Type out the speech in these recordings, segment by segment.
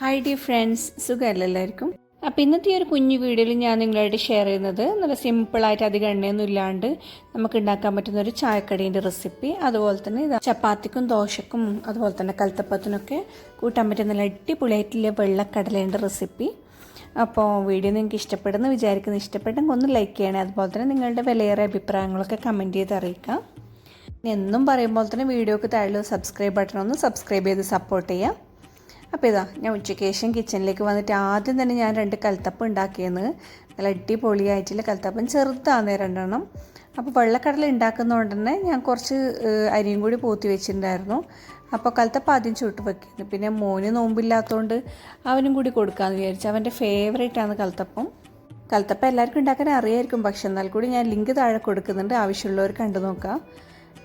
Hi dear friends, സുഖമല്ല എല്ലാവർക്കും. അപ്പോൾ ഇന്നത്തെ ഈ ഒരു കുഞ്ഞു വീഡിയോയിൽ ഞാൻ നിങ്ങളായിട്ട് ഷെയർ ചെയ്യുന്നത് നല്ല സിമ്പിളായിട്ട് അധികം എണ്ണയൊന്നും ഇല്ലാണ്ട് നമുക്ക് ഉണ്ടാക്കാൻ പറ്റുന്ന ഒരു ചായക്കടീൻ്റെ റെസിപ്പി. അതുപോലെ തന്നെ ചപ്പാത്തിക്കും ദോശക്കും അതുപോലെ തന്നെ കലത്തപ്പത്തിനൊക്കെ കൂട്ടാൻ പറ്റുന്ന നല്ല അടിപൊളിയായിട്ടുള്ള വെള്ളക്കടലേൻ്റെ റെസിപ്പി. അപ്പോൾ വീഡിയോ നിങ്ങൾക്ക് ഇഷ്ടപ്പെടുന്നു വിചാരിക്കുന്നു. ഇഷ്ടപ്പെട്ടെങ്കിൽ ഒന്ന് ലൈക്ക് ചെയ്യണേ. അതുപോലെ തന്നെ നിങ്ങളുടെ വിലയേറിയ അഭിപ്രായങ്ങളൊക്കെ കമൻറ്റ് ചെയ്ത് അറിയിക്കാം. എന്നും പറയുമ്പോൾ തന്നെ വീഡിയോക്ക് താഴെ സബ്സ്ക്രൈബ് ബട്ടൺ ഒന്ന് സബ്സ്ക്രൈബ് ചെയ്ത് സപ്പോർട്ട് ചെയ്യാം. അപ്പോൾ ഇതാ ഞാൻ ഉച്ചയ്ക്ക് ശേഷം കിച്ചണിലേക്ക് വന്നിട്ട് ആദ്യം തന്നെ ഞാൻ 2 കലത്തപ്പം ഉണ്ടാക്കിയെന്ന്. നല്ല അടിപൊളിയായിട്ടുള്ള കലത്തപ്പം, ചെറുതാണ് 2 അപ്പോൾ വെള്ളക്കടല ഉണ്ടാക്കുന്നതുകൊണ്ട് തന്നെ ഞാൻ കുറച്ച് അരിയും കൂടി പൂത്തി വെച്ചിട്ടുണ്ടായിരുന്നു. അപ്പോൾ കലത്തപ്പം ആദ്യം ചുട്ട് വെക്കുന്നത്, പിന്നെ മോന് നോമ്പില്ലാത്തതുകൊണ്ട് അവനും കൂടി കൊടുക്കാമെന്ന് വിചാരിച്ചു. അവൻ്റെ ഫേവറേറ്റാണ് കലത്തപ്പം. കലത്തപ്പം എല്ലാവർക്കും ഉണ്ടാക്കാൻ അറിയായിരിക്കും, പക്ഷെ എന്നാൽ കൂടി ഞാൻ ലിങ്ക് താഴെ കൊടുക്കുന്നുണ്ട്, ആവശ്യമുള്ളവർ കണ്ടു നോക്കാം.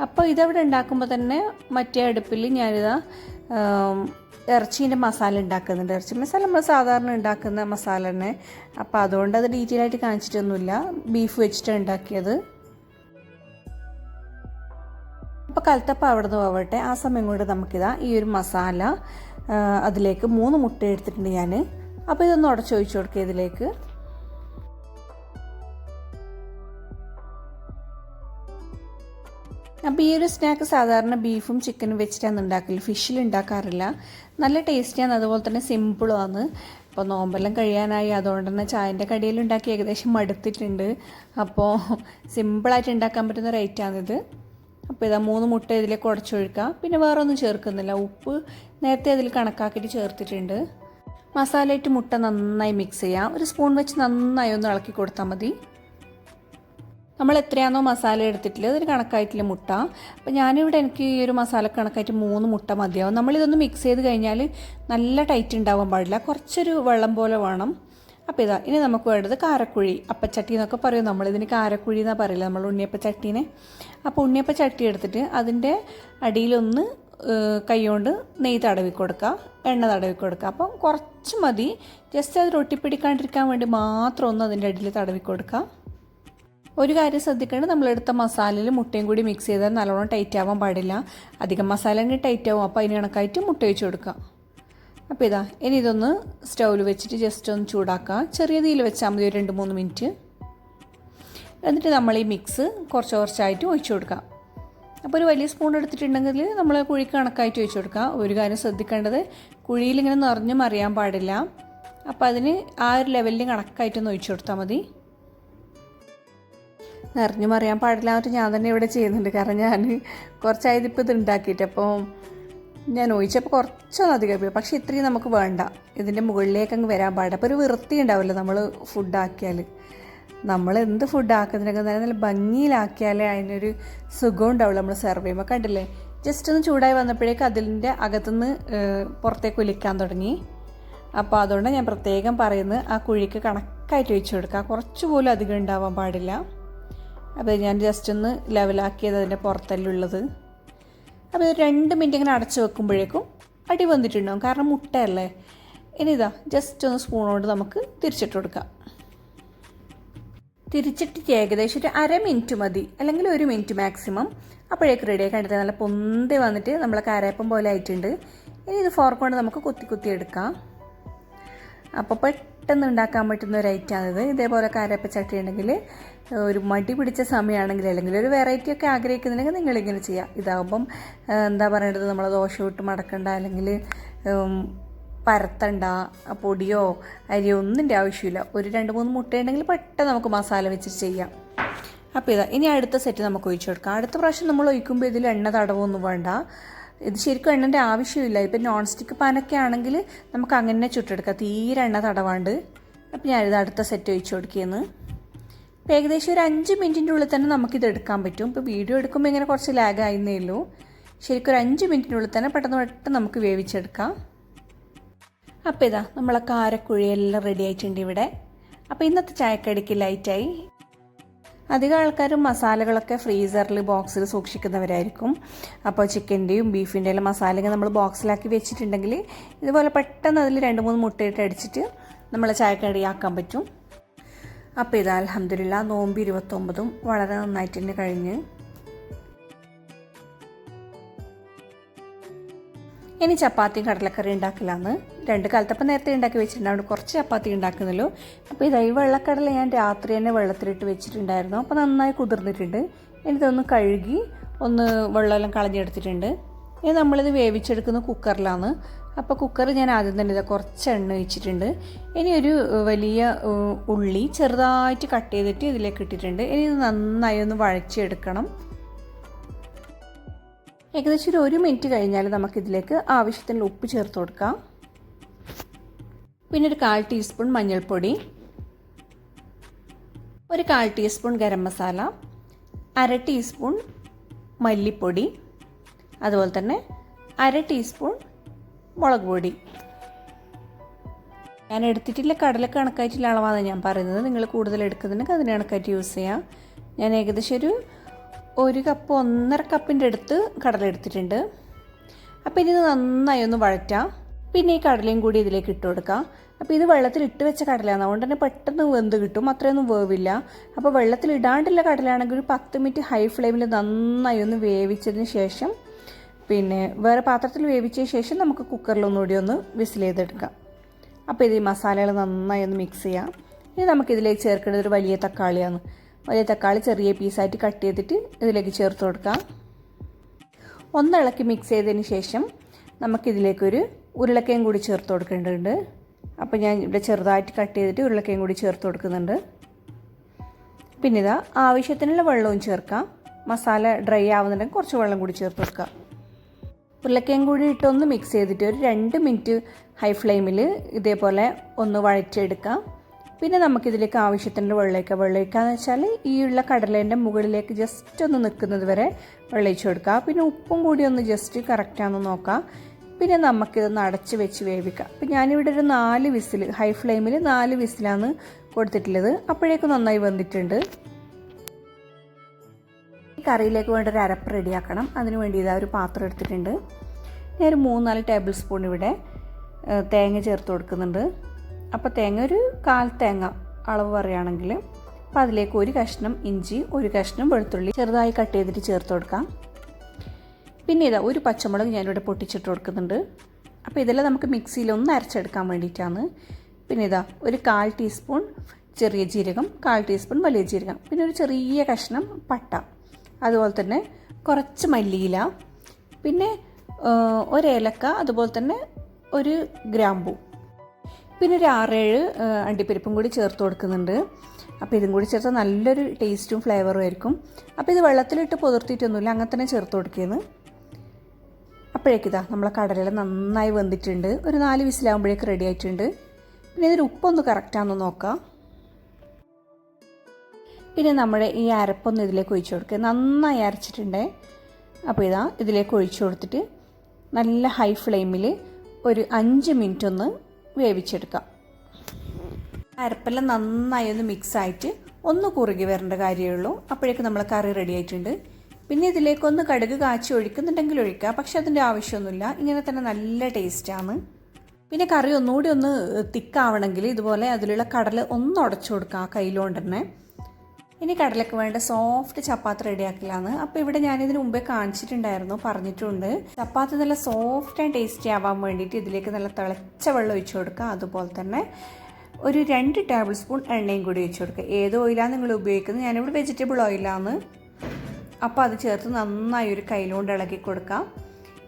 അപ്പോൾ ഇതവിടെ ഉണ്ടാക്കുമ്പോൾ തന്നെ മറ്റേ അടുപ്പിൽ ഞാനിതാ ഇറച്ചീൻ്റെ മസാല ഉണ്ടാക്കുന്നുണ്ട്. ഇറച്ചി മസാല നമ്മൾ സാധാരണ ഉണ്ടാക്കുന്ന മസാല തന്നെ. അപ്പോൾ അതുകൊണ്ട് അത് ഡീറ്റെയിൽ ആയിട്ട് കാണിച്ചിട്ടൊന്നുമില്ല. ബീഫ് വെച്ചിട്ടാണ് ഉണ്ടാക്കിയത്. അപ്പോൾ കലത്തപ്പം അവിടെ നിന്ന് പോവട്ടെ. ആ സമയം കൊണ്ട് നമുക്കിതാ ഈ ഒരു മസാല അതിലേക്ക് 3 മുട്ട എടുത്തിട്ടുണ്ട് ഞാൻ. അപ്പോൾ ഇതൊന്ന് ഉടച്ചൊഴിച്ച് കൊടുക്കുക ഇതിലേക്ക്. അപ്പോൾ ഈ ഒരു സ്നാക്ക് സാധാരണ ബീഫും ചിക്കനും വെച്ചിട്ടാണ് ഉണ്ടാക്കല്, ഫിഷിൽ ഉണ്ടാക്കാറില്ല. നല്ല ടേസ്റ്റിയാണ്, അതുപോലെ തന്നെ സിമ്പിളുമാണ്. അപ്പോൾ നോമ്പെല്ലാം കഴിയാനായി, അതുകൊണ്ട് തന്നെ ചായൻ്റെ കടിയിൽ ഉണ്ടാക്കി ഏകദേശം മടുത്തിട്ടുണ്ട്. അപ്പോൾ സിമ്പിളായിട്ട് ഉണ്ടാക്കാൻ പറ്റുന്ന ഒരു ഐറ്റമാണിത്. അപ്പോൾ ഇതാ 3 മുട്ട ഇതിലേക്ക് ഉടച്ചൊഴിക്കുക. പിന്നെ വേറെ ഒന്നും ചേർക്കുന്നില്ല. ഉപ്പ് നേരത്തെ അതിൽ കണക്കാക്കിയിട്ട് ചേർത്തിട്ടുണ്ട്. മസാലയിട്ട് മുട്ട നന്നായി മിക്സ് ചെയ്യാം. ഒരു സ്പൂൺ വെച്ച് നന്നായി ഒന്ന് ഇളക്കി കൊടുത്താൽ മതി. നമ്മൾ എത്രയാണോ മസാല എടുത്തിട്ടില്ല അതിന് കണക്കായിട്ടില്ല മുട്ട. അപ്പോൾ ഞാനിവിടെ എനിക്ക് ഈ ഒരു മസാല കണക്കായിട്ട് 3 മുട്ട മതിയാവും. നമ്മളിതൊന്ന് മിക്സ് ചെയ്ത് കഴിഞ്ഞാൽ നല്ല ടൈറ്റ് ഉണ്ടാവാൻ പാടില്ല, കുറച്ചൊരു വെള്ളം പോലെ വേണം. അപ്പോൾ ഇതാ ഇനി നമുക്ക് വേണ്ടത് കാരക്കുഴി, അപ്പച്ചട്ടി എന്നൊക്കെ പറയും. നമ്മളിതിന് കാരക്കുഴി എന്നാണ് പറയില്ല, നമ്മൾ ഉണ്ണിയപ്പച്ചട്ടീനെ. അപ്പോൾ ഉണ്ണിയപ്പച്ചട്ടി എടുത്തിട്ട് അതിൻ്റെ അടിയിലൊന്ന് കൈകൊണ്ട് നെയ്യ് തടവി കൊടുക്കുക, എണ്ണ തടവി കൊടുക്കുക. അപ്പം കുറച്ച് മതി, ജസ്റ്റ് അത് ഒട്ടിപ്പിടിക്കാണ്ടിരിക്കാൻ വേണ്ടി മാത്രം ഒന്ന് അതിൻ്റെ അടിയിൽ തടവി കൊടുക്കുക. ഒരു കാര്യം ശ്രദ്ധിക്കേണ്ടത്, നമ്മളെടുത്ത മസാലയിൽ മുട്ടയും കൂടി മിക്സ് ചെയ്താൽ നല്ലോണം ടൈറ്റ് ആവാൻ പാടില്ല. അധികം മസാല തന്നെ ടൈറ്റ് ആവും. അപ്പോൾ അതിന് കണക്കായിട്ട് മുട്ട ഒഴിച്ച് കൊടുക്കുക. അപ്പോൾ ഇതാ ഇനി ഇതൊന്ന് സ്റ്റൗവിൽ വെച്ചിട്ട് ജസ്റ്റ് ഒന്ന് ചൂടാക്കുക. ചെറിയ തീയിൽ വെച്ചാൽ മതി, ഒരു 2-3 മിനിറ്റ്. എന്നിട്ട് നമ്മൾ ഈ മിക്സ് കുറച്ചായിട്ട് ഒഴിച്ച് കൊടുക്കുക. അപ്പോൾ ഒരു വലിയ സ്പൂൺ എടുത്തിട്ടുണ്ടെങ്കിൽ നമ്മൾ കുഴിക്ക് കണക്കായിട്ട് ഒഴിച്ച് കൊടുക്കുക. ഒരു കാര്യം ശ്രദ്ധിക്കേണ്ടത്, കുഴിയിൽ ഇങ്ങനെ നിറഞ്ഞു മറിയാൻ പാടില്ല. അപ്പോൾ അതിന് ആ ഒരു ലെവലിൽ കണക്കായിട്ടൊന്ന് ഒഴിച്ച് കൊടുത്താൽ മതി. നിറഞ്ഞു മറിയാൻ പാടില്ലാന്നിട്ട് ഞാൻ തന്നെ ഇവിടെ ചെയ്യുന്നുണ്ട്, കാരണം ഞാൻ കുറച്ചായത് ഇപ്പോൾ ഇത് ഉണ്ടാക്കിയിട്ട്. അപ്പോൾ ഞാൻ ഒഴിച്ചപ്പോൾ കുറച്ചൊന്നും അധികം പോയി, പക്ഷേ ഇത്രയും നമുക്ക് വേണ്ട. ഇതിൻ്റെ മുകളിലേക്ക് അങ്ങ് വരാൻ പാടില്ല. അപ്പോൾ ഒരു വൃത്തി ഉണ്ടാവില്ല നമ്മൾ ഫുഡാക്കിയാൽ. നമ്മൾ എന്ത് ഫുഡാക്കുന്നതിനൊക്കെ നല്ല ഭംഗിയിലാക്കിയാലേ അതിനൊരു സുഖം ഉണ്ടാവുള്ളൂ. നമ്മൾ സെർവ് ചെയ്യുമ്പോൾ കണ്ടില്ലേ, ജസ്റ്റ് ഒന്ന് ചൂടായി വന്നപ്പോഴേക്കും അതിൻ്റെ അകത്തുനിന്ന് പുറത്തേക്ക് ഒലിക്കാൻ തുടങ്ങി. അപ്പോൾ അതുകൊണ്ട് ഞാൻ പ്രത്യേകം പറയുന്നത്, ആ കുഴിക്ക് കണക്കായിട്ട് ഒഴിച്ച് കൊടുക്കുക, കുറച്ച് പോലും അധികം ഉണ്ടാവാൻ പാടില്ല. അപ്പോൾ ഞാൻ ജസ്റ്റ് ഒന്ന് ലെവലാക്കിയത് അതിൻ്റെ പുറത്തല്ലുള്ളത്. അപ്പോൾ ഇത് 2 മിനിറ്റ് ഇങ്ങനെ അടച്ച് വെക്കുമ്പോഴേക്കും അടി വന്നിട്ടുണ്ടാവും, കാരണം മുട്ടയല്ലേ. ഇനി ഇതാ ജസ്റ്റ് ഒന്ന് സ്പൂൺ കൊണ്ട് നമുക്ക് തിരിച്ചിട്ട് കൊടുക്കാം. തിരിച്ചിട്ട് ഏകദേശം ഒരു 1/2 മിനിറ്റ് മതി, അല്ലെങ്കിൽ 1 മിനിറ്റ് മാക്സിമം. അപ്പോഴേക്ക് റെഡിയായി കണ്ടിട്ട് നല്ല പൊന്തി വന്നിട്ട് നമ്മളെ കാരപ്പം പോലെ ആയിട്ടുണ്ട്. ഇനി ഇത് ഫോർക്ക് കൊണ്ട് നമുക്ക് കുത്തി എടുക്കാം. അപ്പോൾ പെട്ടെന്ന് ഉണ്ടാക്കാൻ പറ്റുന്ന ഒരു ഐറ്റമാണിത്. ഇതേപോലെ കാരപ്പച്ചട്ടി ഉണ്ടെങ്കിൽ, ഒരു മടി പിടിച്ച സമയമാണെങ്കിൽ, അല്ലെങ്കിൽ ഒരു വെറൈറ്റി ഒക്കെ ആഗ്രഹിക്കുന്നുണ്ടെങ്കിൽ നിങ്ങളിങ്ങനെ ചെയ്യാം. ഇതാകുമ്പം എന്താ പറയേണ്ടത്, നമ്മൾ ദോശ വിട്ട് മടക്കണ്ട, അല്ലെങ്കിൽ പരത്തണ്ട, പൊടിയോ അരിയോ ഒന്നിൻ്റെ ആവശ്യമില്ല. ഒരു 2-3 മുട്ട ഉണ്ടെങ്കിൽ പെട്ടെന്ന് നമുക്ക് മസാല വെച്ച് ചെയ്യാം. അപ്പോൾ ഇതാ ഇനി അടുത്ത സെറ്റ് നമുക്ക് ഒഴിച്ചു കൊടുക്കാം. അടുത്ത പ്രാവശ്യം നമ്മൾ ഒഴിക്കുമ്പോൾ ഇതിൽ എണ്ണ തടവൊന്നും വേണ്ട. ഇത് ശരിക്കും എണ്ണൻ്റെ ആവശ്യമില്ല. ഇപ്പം നോൺ സ്റ്റിക്ക് പാനൊക്കെ ആണെങ്കിൽ നമുക്ക് അങ്ങനെ ചുട്ടെടുക്കാം, തീരെ എണ്ണ തടവാണ്ട്. അപ്പോൾ ഞാനിത് അടുത്ത സെറ്റ് ഒഴിച്ച് കൊടുക്കുകയെന്ന്. ഇപ്പോൾ ഏകദേശം ഒരു 5 മിനിറ്റിൻ്റെ ഉള്ളിൽ തന്നെ നമുക്കിത് എടുക്കാൻ പറ്റും. ഇപ്പോൾ വീഡിയോ എടുക്കുമ്പോൾ ഇങ്ങനെ കുറച്ച് ലാഗ് ആയിരുന്നേ ഉള്ളൂ. ശരിക്കും ഒരു 5 മിനിറ്റിനുള്ളിൽ തന്നെ പെട്ടെന്ന് നമുക്ക് വേവിച്ചെടുക്കാം. അപ്പോൾ ഇതാ നമ്മളെ കാരക്കുഴിയെല്ലാം റെഡി ആയിട്ടുണ്ട് ഇവിടെ. അപ്പോൾ ഇന്നത്തെ ചായക്കടിക്ക് ലൈറ്റായി. അധികം ആൾക്കാരും മസാലകളൊക്കെ ഫ്രീസറിൽ ബോക്സിൽ സൂക്ഷിക്കുന്നവരായിരിക്കും. അപ്പോൾ ചിക്കൻ്റെയും ബീഫിൻ്റെയും മസാലയൊക്കെ നമ്മൾ ബോക്സിലാക്കി വെച്ചിട്ടുണ്ടെങ്കിൽ ഇതുപോലെ പെട്ടെന്ന് അതിൽ 2-3 മുട്ടയിട്ട് അടിച്ചിട്ട് നമ്മൾ ചായക്കടിയാക്കാൻ പറ്റും. അപ്പോൾ ഇതാ അൽഹംദുലില്ലാ നോമ്പ് 29 വളരെ നന്നായിട്ട് തന്നെ കഴിഞ്ഞ്. ഇനി ചപ്പാത്തിയും കടലക്കറി ഉണ്ടാക്കലാന്ന്. 2 കാലത്തപ്പം നേരത്തെ ഉണ്ടാക്കി വെച്ചിട്ടുണ്ട്, അവിടെ കുറച്ച് ചപ്പാത്തി ഉണ്ടാക്കുന്നുള്ളൂ. അപ്പോൾ ഇതാ ഈ വെള്ളക്കടല ഞാൻ രാത്രി തന്നെ വെള്ളത്തിലിട്ട് വെച്ചിട്ടുണ്ടായിരുന്നു. അപ്പോൾ നന്നായി കുതിർന്നിട്ടുണ്ട്. ഇതൊന്ന് കഴുകി ഒന്ന് വെള്ളമെല്ലാം കളഞ്ഞെടുത്തിട്ടുണ്ട്. ഇനി നമ്മളിത് വേവിച്ചെടുക്കുന്ന കുക്കറിലാണ്. അപ്പോൾ കുക്കർ ഞാൻ ആദ്യം തന്നെ ഇതാ കുറച്ച് എണ്ണ ഒഴിച്ചിട്ടുണ്ട്. ഇനി ഒരു വലിയ ഉള്ളി ചെറുതായിട്ട് കട്ട് ചെയ്തിട്ട് ഇതിലേക്ക് ഇട്ടിട്ടുണ്ട്. ഇനി ഇത് നന്നായി ഒന്ന് വഴച്ചെടുക്കണം. ഏകദേശം ഒരു 1 മിനിറ്റ് കഴിഞ്ഞാൽ നമുക്കിതിലേക്ക് ആവശ്യത്തിനുള്ള ഉപ്പ് ചേർത്ത് കൊടുക്കാം. പിന്നെ ഒരു 1/4 ടീസ്പൂൺ മഞ്ഞൾപ്പൊടി, ഒരു 1/4 ടീസ്പൂൺ ഗരം മസാല, 1/2 ടീസ്പൂൺ മല്ലിപ്പൊടി, അതുപോലെ തന്നെ 1/2 ടീസ്പൂൺ മുളക് പൊടി. ഞാൻ എടുത്തിട്ടില്ല കടലക്ക് കണക്കായിട്ടുള്ള അളവാണ് ഞാൻ പറയുന്നത്. നിങ്ങൾ കൂടുതൽ എടുക്കുന്നുണ്ടെങ്കിൽ അതിന് കണക്കായിട്ട് യൂസ് ചെയ്യാം. ഞാൻ ഏകദേശം ഒരു കപ്പ് 1.5 കപ്പിൻ്റെ അടുത്ത് കടല എടുത്തിട്ടുണ്ട്. അപ്പോൾ ഇത് നന്നായി ഒന്ന് വഴറ്റാം. പിന്നെ ഈ കടലയും കൂടി ഇതിലേക്ക് ഇട്ട് കൊടുക്കാം. അപ്പോൾ ഇത് വെള്ളത്തിൽ ഇട്ട് വെച്ച കടലയാണ്, അതുകൊണ്ട് തന്നെ പെട്ടെന്ന് വെന്ത് കിട്ടും, അത്രയൊന്നും വേവില്ല. അപ്പോൾ വെള്ളത്തിൽ ഇടാണ്ടുള്ള കടലയാണെങ്കിൽ ഒരു 10 മിനിറ്റ് ഹൈ ഫ്ലെയിമിൽ നന്നായി ഒന്ന് വേവിച്ചതിന് ശേഷം പിന്നെ വേറെ പാത്രത്തിൽ വേവിച്ചതിന് ശേഷം നമുക്ക് കുക്കറിൽ ഒന്നുകൂടി ഒന്ന് വിസിൽ ചെയ്തെടുക്കാം. അപ്പോൾ ഇത് ഈ മസാലകൾ നന്നായി ഒന്ന് മിക്സ് ചെയ്യാം. ഇനി നമുക്കിതിലേക്ക് ചേർക്കേണ്ടത് ഒരു വലിയ തക്കാളിയാണ്. വലിയ തക്കാളി ചെറിയ പീസായിട്ട് കട്ട് ചെയ്തിട്ട് ഇതിലേക്ക് ചേർത്ത് കൊടുക്കാം. ഒന്നിളക്കി മിക്സ് ചെയ്തതിന് ശേഷം നമുക്കിതിലേക്കൊരു ഉരുളക്കിഴങ്ങ് കൂടി ചേർത്ത് കൊടുക്കേണ്ടതുണ്ട്. അപ്പോൾ ഞാൻ ഇവിടെ ചെറുതായിട്ട് കട്ട് ചെയ്തിട്ട് ഉരുളക്കിഴങ്ങ് കൂടി ചേർത്ത് കൊടുക്കുന്നുണ്ട്. പിന്നെ ഇതാ ആവശ്യത്തിനുള്ള വെള്ളവും ചേർക്കാം. മസാല ഡ്രൈ ആവുന്നുണ്ടെങ്കിൽ കുറച്ച് വെള്ളം കൂടി ചേർത്ത് കൊടുക്കാം. ഉരുളക്കിഴങ്ങ് കൂടി ഇട്ടൊന്ന് മിക്സ് ചെയ്തിട്ട് ഒരു 2 മിനിറ്റ് ഹൈ ഫ്ലെയിമിൽ ഇതേപോലെ ഒന്ന് വഴറ്റിയെടുക്കാം. പിന്നെ നമുക്കിതിലേക്ക് ആവശ്യത്തിനുള്ള വെള്ളമൊഴിക്കാന്ന് വെച്ചാൽ ഈ ഉള്ള കടലേൻ്റെ മുകളിലേക്ക് ജസ്റ്റ് ഒന്ന് നിൽക്കുന്നത് വരെ വെള്ളമൊഴിച്ച് കൊടുക്കുക. പിന്നെ ഉപ്പും കൂടി ഒന്ന് ജസ്റ്റ് കറക്റ്റാണെന്ന് നോക്കാം. പിന്നെ നമുക്കിതൊന്ന് അടച്ച് വെച്ച് വേവിക്കാം. അപ്പം ഞാനിവിടെ ഒരു 4 വിസിൽ ഹൈ ഫ്ലെയിമിൽ 4 വിസിലാണ് കൊടുത്തിട്ടുള്ളത്. അപ്പോഴേക്കും നന്നായി വെന്തിട്ടുണ്ട്. ഈ കറിയിലേക്ക് വേണ്ട ഒരു അരപ്പ് റെഡിയാക്കണം. അതിന് വേണ്ടി ഇതാ ഒരു പാത്രം എടുത്തിട്ടുണ്ട്. ഞാൻ ഒരു 3-4 ടേബിൾ സ്പൂൺ ഇവിടെ തേങ്ങ ചേർത്ത് കൊടുക്കുന്നുണ്ട്. അപ്പോൾ തേങ്ങ ഒരു 1/4 തേങ്ങ അളവ് പറയുകയാണെങ്കിൽ അപ്പോൾ അതിലേക്ക് ഒരു കഷ്ണം ഇഞ്ചി, ഒരു കഷ്ണം വെളുത്തുള്ളി ചെറുതായി കട്ട് ചെയ്തിട്ട് ചേർത്ത് കൊടുക്കാം. പിന്നെ ഇതാ ഒരു പച്ചമുളക് ഞാനിവിടെ പൊട്ടിച്ചിട്ട് കൊടുക്കുന്നുണ്ട്. അപ്പോൾ ഇതെല്ലാം നമുക്ക് മിക്സിയിൽ ഒന്ന് അരച്ചെടുക്കാൻ വേണ്ടിയിട്ടാണ്. പിന്നെ ഇതാ ഒരു 1/4 ടീസ്പൂൺ ചെറിയ ജീരകം, 1/4 ടീസ്പൂൺ വലിയ ജീരകം, പിന്നെ ഒരു ചെറിയ കഷ്ണം പട്ട, അതുപോലെ തന്നെ കുറച്ച് മല്ലിയില, പിന്നെ ഒരു ഏലക്ക, അതുപോലെ തന്നെ ഒരു ഗ്രാമ്പൂ, പിന്നെ ഒരു 6-7 അണ്ടിപ്പരിപ്പും കൂടി ചേർത്ത് കൊടുക്കുന്നുണ്ട്. അപ്പോൾ ഇതും കൂടി ചേർത്താൽ നല്ലൊരു ടേസ്റ്റും ഫ്ലേവറും ആയിരിക്കും. അപ്പോൾ ഇത് വെള്ളത്തിലിട്ട് പുതിർത്തിയിട്ടൊന്നുമില്ല, അങ്ങനെ തന്നെ ചേർത്ത് കൊടുക്കുന്നത്. അപ്പോഴേക്കിതാ നമ്മളെ കടലെല്ലാം നന്നായി വെന്തിട്ടുണ്ട്. ഒരു 4 വിസിലാകുമ്പോഴേക്ക് റെഡി ആയിട്ടുണ്ട്. പിന്നെ ഇതിന് ഉപ്പൊന്ന് കറക്റ്റാണെന്ന് നോക്കാം. പിന്നെ നമ്മുടെ ഈ അരപ്പൊന്ന് ഇതിലേക്ക് ഒഴിച്ചു കൊടുക്കുക. നന്നായി അരച്ചിട്ടുണ്ടേ. അപ്പോൾ ഇതാ ഇതിലേക്ക് ഒഴിച്ചു കൊടുത്തിട്ട് നല്ല ഹൈ ഫ്ലെയിമിൽ ഒരു 5 മിനിറ്റ് ഒന്ന് വേവിച്ചെടുക്കാം. അരപ്പെല്ലാം നന്നായി ഒന്ന് മിക്സായിട്ട് ഒന്ന് കുറുകി വരേണ്ട കാര്യമേ ഉള്ളൂ. അപ്പോഴേക്കും നമ്മൾ കറി റെഡി ആയിട്ടുണ്ട്. പിന്നെ ഇതിലേക്കൊന്ന് കടുക് കാച്ചി ഒഴിക്കുന്നുണ്ടെങ്കിൽ ഒഴിക്കുക, പക്ഷെ അതിൻ്റെ ആവശ്യമൊന്നുമില്ല. ഇങ്ങനെ തന്നെ നല്ല ടേസ്റ്റാണ്. പിന്നെ കറി ഒന്നുകൂടി ഒന്ന് തിക്കാവണമെങ്കിൽ ഇതുപോലെ അതിലുള്ള കടല ഒന്ന് ഉടച്ചു കൊടുക്കുക ആ കയ്യിലുകൊണ്ട് തന്നെ. ഇനി കടലക്ക് വേണ്ട സോഫ്റ്റ് ചപ്പാത്തി റെഡിയാക്കലാണ്. അപ്പോൾ ഇവിടെ ഞാനിതിന് മുമ്പേ കാണിച്ചിട്ടുണ്ടായിരുന്നു, പറഞ്ഞിട്ടുണ്ട്. ചപ്പാത്തി നല്ല സോഫ്റ്റ് ആൻഡ് ടേസ്റ്റി ആവാൻ വേണ്ടിയിട്ട് ഇതിലേക്ക് നല്ല തിളച്ച വെള്ളം ഒഴിച്ചു കൊടുക്കുക. അതുപോലെ തന്നെ ഒരു 2 ടേബിൾ സ്പൂൺ എണ്ണയും കൂടി ഒഴിച്ചു കൊടുക്കുക. ഏത് ഓയിലാണ് നിങ്ങൾ ഉപയോഗിക്കുന്നത്? ഞാനിവിടെ വെജിറ്റബിൾ ഓയിലാണ്. അപ്പോൾ അത് ചേർത്ത് നന്നായി ഒരു കയ്യിലുകൊണ്ട് ഇളക്കി കൊടുക്കാം.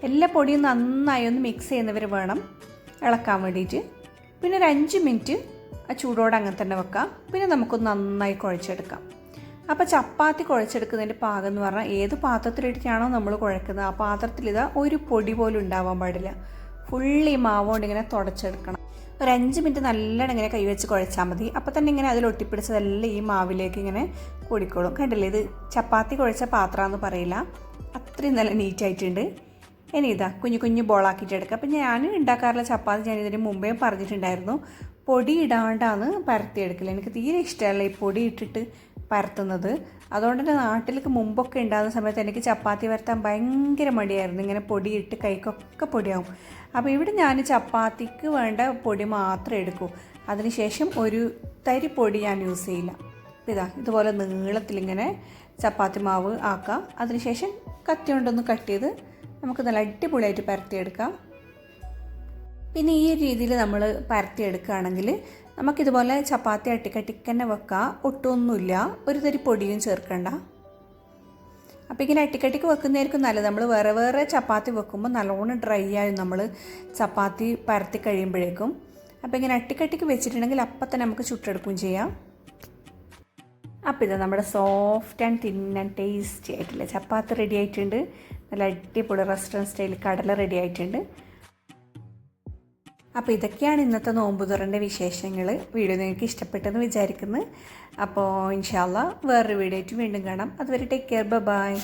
എല്ലാ പൊടിയും നന്നായി ഒന്ന് മിക്സ് ചെയ്യുന്നവർ വേണം ഇളക്കാൻ വേണ്ടിയിട്ട്. പിന്നെ ഒരു 5 മിനിറ്റ് ആ ചൂടോടെ അങ്ങനെ തന്നെ വെക്കാം. പിന്നെ നമുക്കൊന്ന് നന്നായി കുഴച്ചെടുക്കാം. അപ്പോൾ ചപ്പാത്തി കുഴച്ചെടുക്കുന്നതിൻ്റെ പാകം എന്ന് പറഞ്ഞാൽ ഏത് പാത്രത്തിലിട്ടാണോ നമ്മൾ കുഴക്കുന്നത് ആ പാത്രത്തിൽ ഇതാ ഒരു പൊടി പോലും ഉണ്ടാവാൻ പാടില്ല. ഫുള്ളി മാവ് കൊണ്ട് ഇങ്ങനെ തുടച്ചെടുക്കണം. ഒരു 5 മിനിറ്റ് നല്ലോണം ഇങ്ങനെ കൈവച്ച് കുഴച്ചാൽ മതി. അപ്പോൾ തന്നെ ഇങ്ങനെ അതിൽ ഒട്ടിപ്പിടിച്ചതെല്ലാം ഈ മാവിലേക്ക് ഇങ്ങനെ കൂടിക്കോളും. കണ്ടില്ലേ, ഇത് ചപ്പാത്തി കുഴച്ച പാത്രമെന്ന് പറയില്ല, അത്രയും നല്ല നീറ്റായിട്ടുണ്ട്. ഇനി ഇതാ കുഞ്ഞു കുഞ്ഞു ബോളാക്കിയിട്ട് എടുക്കുക. അപ്പം ഞാൻ ഉണ്ടാക്കാറുള്ള ചപ്പാത്തി ഞാൻ ഇതിന് മുമ്പേ പറഞ്ഞിട്ടുണ്ടായിരുന്നു, പൊടി ഇടാണ്ടാണ് പരത്തിയെടുക്കൽ. എനിക്ക് തീരെ ഇഷ്ടമല്ല ഈ പൊടി ഇട്ടിട്ട് പരത്തുന്നത്. അതുകൊണ്ട് തന്നെ നാട്ടിലേക്ക് മുമ്പൊക്കെ ഉണ്ടാകുന്ന സമയത്ത് എനിക്ക് ചപ്പാത്തി പരത്താൻ ഭയങ്കര മടിയായിരുന്നു. ഇങ്ങനെ പൊടിയിട്ട് കൈക്കൊക്കെ പൊടിയാവും. അപ്പോൾ ഇവിടെ ഞാൻ ചപ്പാത്തിക്ക് വേണ്ട പൊടി മാത്രമേ എടുക്കൂ. അതിനുശേഷം ഒരു തരി പൊടി ഞാൻ യൂസ് ചെയ്യില്ല. ഇതാ ഇതുപോലെ നീളത്തിലിങ്ങനെ ചപ്പാത്തി മാവ് ആക്കാം. അതിനുശേഷം കത്തി കൊണ്ടൊന്ന് കട്ട് ചെയ്ത് നമുക്ക് നല്ല അടിപൊളിയായിട്ട് പരത്തിയെടുക്കാം. പിന്നെ ഈ രീതിയിൽ നമ്മൾ പരത്തിയെടുക്കുകയാണെങ്കിൽ നമുക്കിതുപോലെ ചപ്പാത്തി അട്ടിക്കട്ടിക്ക് തന്നെ വെക്കാം, ഒട്ടുമൊന്നുമില്ല, ഒരു തരി പൊടിയും ചേർക്കണ്ട. അപ്പോൾ ഇങ്ങനെ അട്ടിക്കട്ടിക്ക് വെക്കുന്നതായിരിക്കും നല്ലത്. നമ്മൾ വേറെ വേറെ ചപ്പാത്തി വെക്കുമ്പോൾ നല്ലോണം ഡ്രൈ ആയും നമ്മൾ ചപ്പാത്തി പരത്തി കഴിയുമ്പോഴേക്കും. അപ്പോൾ ഇങ്ങനെ അട്ടിക്കട്ടിക്ക് വെച്ചിട്ടുണ്ടെങ്കിൽ അപ്പം തന്നെ നമുക്ക് ചുട്ടെടുക്കുകയും ചെയ്യാം. അപ്പോൾ ഇത് നമ്മുടെ soft and thin and tasty ആയിട്ടുള്ള ചപ്പാത്തി റെഡി ആയിട്ടുണ്ട്. നല്ല അടിപൊളി റെസ്റ്റോറൻറ്റ് സ്റ്റൈൽ കടല റെഡി ആയിട്ടുണ്ട്. അപ്പോൾ ഇതൊക്കെയാണ് ഇന്നത്തെ നോമ്പ് തുറൻ്റെ വിശേഷങ്ങൾ. വീഡിയോ നിങ്ങൾക്ക് ഇഷ്ടപ്പെട്ടെന്ന് വിചാരിക്കുന്നു. അപ്പോൾ ഇൻഷാ അല്ലാഹ് വേറൊരു വീഡിയോ ആയിട്ട് വീണ്ടും കാണാം. അതുവരെ ടേക്ക് കെയർ, ബൈ.